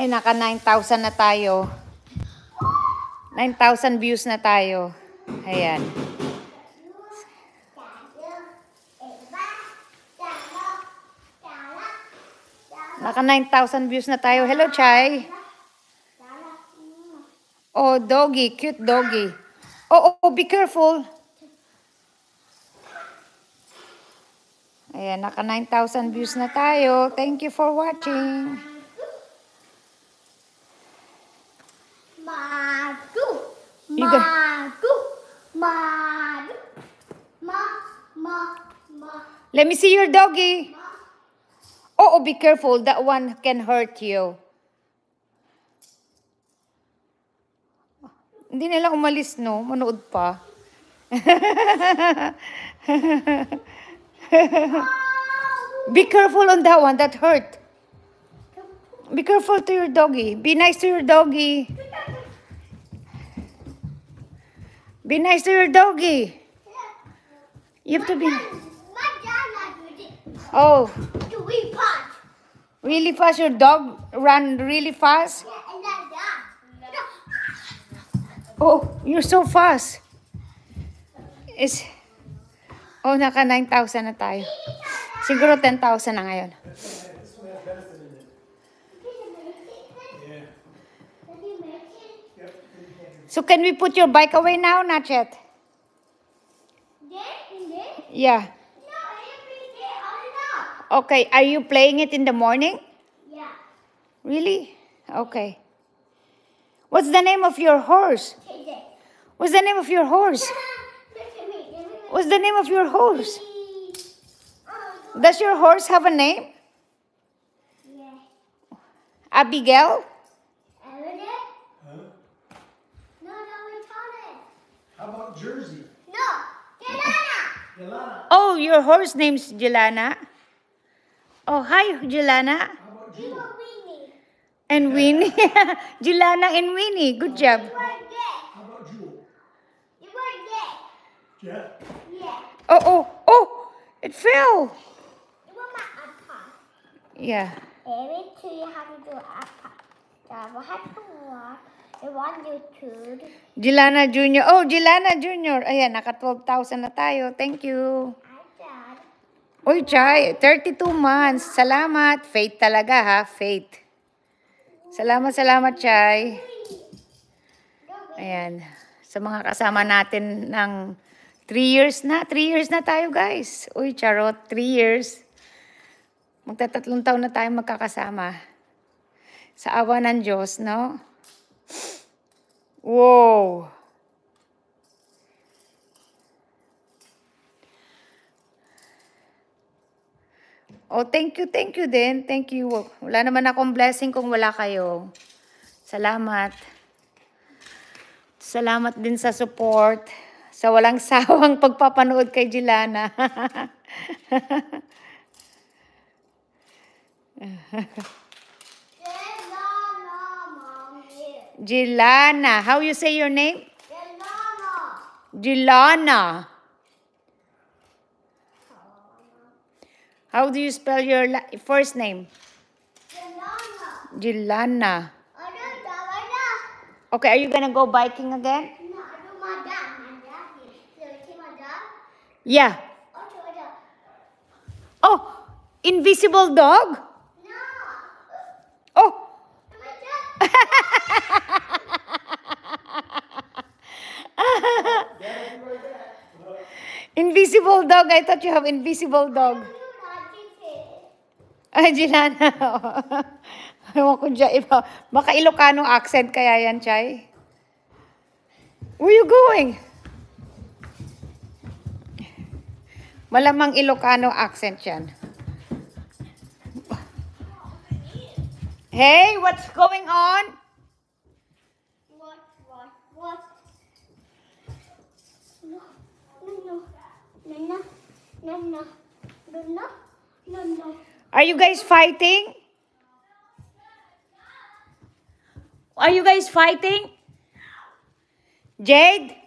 Ay, naka 9,000 na tayo. 9,000 views na tayo. Ayan. Naka 9,000 views na tayo. Hello, Chai. Oh, doggy. Cute doggy. Oh, be careful. Ayan, naka 9,000 views na tayo. Thank you for watching. Let me see your doggy. Oh, be careful. That one can hurt you. Hindi nila umalis, no? Manood pa. Be careful on that one. That hurt. Be careful to your doggy. Be nice to your doggy. Be nice to your doggy. You have to be... Oh. Really fast. Really fast? Your dog ran really fast? Oh, you're so fast. Oh, naka 9,000 na tayo. Siguro 10,000 na ngayon. So can we put your bike away now, not yet? Yeah. Okay, are you playing it in the morning? Yeah. Really? Okay. What's the name of your horse? What's the name of your horse? What's the name of your horse? Does your horse have a name? Yeah. Abigail? Huh? No, we told it. How about Jersey? No, Jelana. Jelana. Oh, your horse name's Jelana? Oh, hi, Jelana. How about Jewel? Winnie. And Winnie. Jelana and Winnie. Good job. You were there. How about Jewel? You were there. Jet? Yeah. Oh, it fell. You were my appa. Yeah. Every tree you have to do appa. Double have to walk. I want you to. Jelana Jr. Oh, Jelana Jr. Ayan, naka 12,000 na tayo. Thank you. Uy, Chay, 32 months. Salamat. Faith talaga, ha? Faith. Salamat, Chay. Ayan. Sa mga kasama natin ng 3 years na. 3 years na tayo, guys. Uy, charot. 3 years. Magtatatlong taon na tayo magkakasama. Sa awa ng Diyos, no? Wow! Oh, thank you din. Thank you. Wala naman akong blessing kung wala kayo. Salamat. Salamat din sa support. Sa walang sawang pagpapanood kay Jelana. Jelana. How you say your name? Jelana. How do you spell your first name? Jelana. Okay, are you gonna go biking again? No, I do my dad. My dad. So you see my dad? Yeah. Okay, my dad. Oh, invisible dog? No. Oh. My dad. Invisible dog. I thought you have invisible dog. Ay, Jelana. Ewan ko dyan. Baka Ilocano accent kaya yan, Chay. Where you going? Malamang Ilocano accent yan. Hey, what's going on? What? No. Are you guys fighting? Are you guys fighting? Jade?